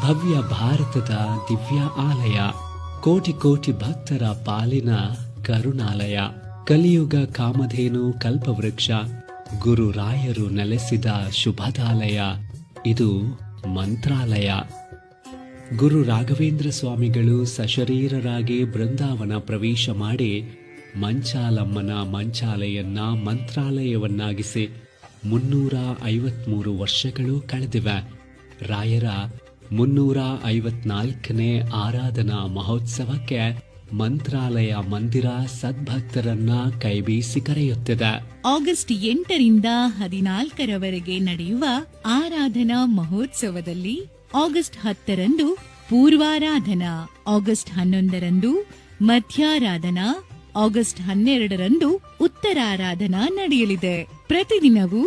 ಭವ್ಯ ಭಾರತದ ದಿವ್ಯ ಆಲಯ, ಕೋಟಿ ಕೋಟಿ ಭಕ್ತರ ಪಾಲಿನ ಕರುಣಾಲಯ, ಕಲಿಯುಗ ಕಾಮಧೇನು ಕಲ್ಪವೃಕ್ಷ, ಗುರುರಾಯರು ನೆಲೆಸಿದ ಶುಭದಾಲಯ, ಇದು ಮಂತ್ರಾಲಯ. ಗುರು ರಾಘವೇಂದ್ರ ಸ್ವಾಮಿಗಳು ಸಶರೀರರಾಗಿ ಬೃಂದಾವನ ಪ್ರವೇಶ ಮಾಡಿ ಮಂಚಾಲಮ್ಮನ ಮಂಚಾಲೆಯನ್ನ ಮಂತ್ರಾಲಯವನ್ನಾಗಿಸಿ 353 ವರ್ಷಗಳು ಕಳೆದಿವೆ. ರಾಯರ 354ನೇ ಆರಾಧನಾ ಮಹೋತ್ಸವಕ್ಕೆ ಮಂತ್ರಾಲಯ ಮಂದಿರ ಸದ್ಭಕ್ತರನ್ನ ಕೈಬೀಸಿ ಕರೆಯುತ್ತಿದೆ. ಆಗಸ್ಟ್ 8ರಿಂದ 14ರವರೆಗೆ ನಡೆಯುವ ಆರಾಧನಾ ಮಹೋತ್ಸವದಲ್ಲಿ ಆಗಸ್ಟ್ 10ರಂದು ಪೂರ್ವಾರಾಧನಾ, ಆಗಸ್ಟ್ 11ರಂದು ಮಧ್ಯಾರಾಧನಾ, ಆಗಸ್ಟ್ 12ರಂದು ಉತ್ತರಾರಾಧನಾ ನಡೆಯಲಿದೆ. ಪ್ರತಿದಿನವೂ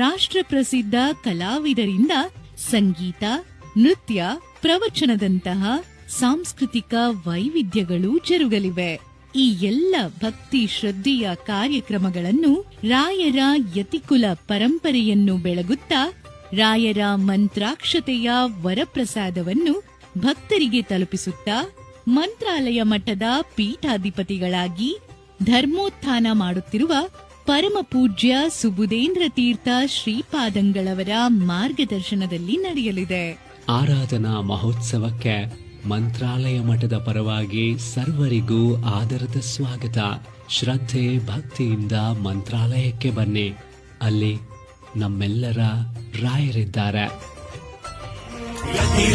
ರಾಷ್ಟ್ರ ಪ್ರಸಿದ್ಧ ಕಲಾವಿದರಿಂದ ಸಂಗೀತ, ನೃತ್ಯ, ಪ್ರವಚನದಂತಹ ಸಾಂಸ್ಕೃತಿಕ ವೈವಿಧ್ಯಗಳು ಜರುಗಲಿವೆ. ಈ ಎಲ್ಲ ಭಕ್ತಿ ಶ್ರದ್ಧೆಯ ಕಾರ್ಯಕ್ರಮಗಳನ್ನು ರಾಯರ ಯತಿಕುಲ ಪರಂಪರೆಯನ್ನು ಬೆಳಗುತ್ತಾ ರಾಯರ ಮಂತ್ರಾಕ್ಷತೆಯ ವರಪ್ರಸಾದವನ್ನು ಭಕ್ತರಿಗೆ ತಲುಪಿಸುತ್ತಾ ಮಂತ್ರಾಲಯ ಮಠದ ಪೀಠಾಧಿಪತಿಗಳಾಗಿ ಧರ್ಮೋತ್ಥಾನ ಮಾಡುತ್ತಿರುವ ಪರಮ ಪೂಜ್ಯ ಸುಬುಧೇಂದ್ರ ತೀರ್ಥ ಶ್ರೀಪಾದಂಗಳವರ ಮಾರ್ಗದರ್ಶನದಲ್ಲಿ ನಡೆಯಲಿದೆ. ಆರಾಧನಾ ಮಹೋತ್ಸವಕ್ಕೆ ಮಂತ್ರಾಲಯ ಮಠದ ಪರವಾಗಿ ಸರ್ವರಿಗೂ ಆದರದ ಸ್ವಾಗತ. ಶ್ರದ್ಧೆ ಭಕ್ತಿಯಿಂದ ಮಂತ್ರಾಲಯಕ್ಕೆ ಬನ್ನಿ, ಅಲ್ಲಿ ನಮ್ಮೆಲ್ಲರ ರಾಯರಿದ್ದಾರೆ.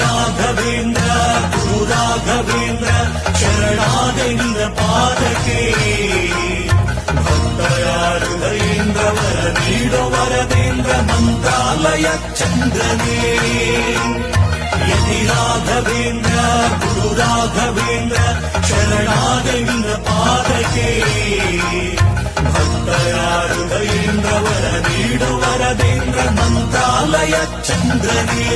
ರಾಘವೇಂದ್ರ ಗುರು ರಾಘವೇಂದ್ರ ಶರಣಾದೇಂದ್ರ ಪಾದಕ್ಕೆ ಭಕ್ತರ ಹೃದಯೇಂದ್ರ ವರ ನೀಡೋ ವರದೇಂದ್ರ ಮಂತ್ರಾಲಯ ಚಂದ್ರನೇ. ಯತಿ ರಾಘವೇಂದ್ರ ಗುರು ರಾಘವೇಂದ್ರ ಶರಣಾದೇಂದ್ರ ಪಾದಕ್ಕೆ ಭಕ್ತರ ಹೃದಯೇಂದ್ರ ವರ ನೀಡೋ ವರದೇಂದ್ರ ಮಂತ್ರಾಲಯ ಚಂದ್ರನೇ.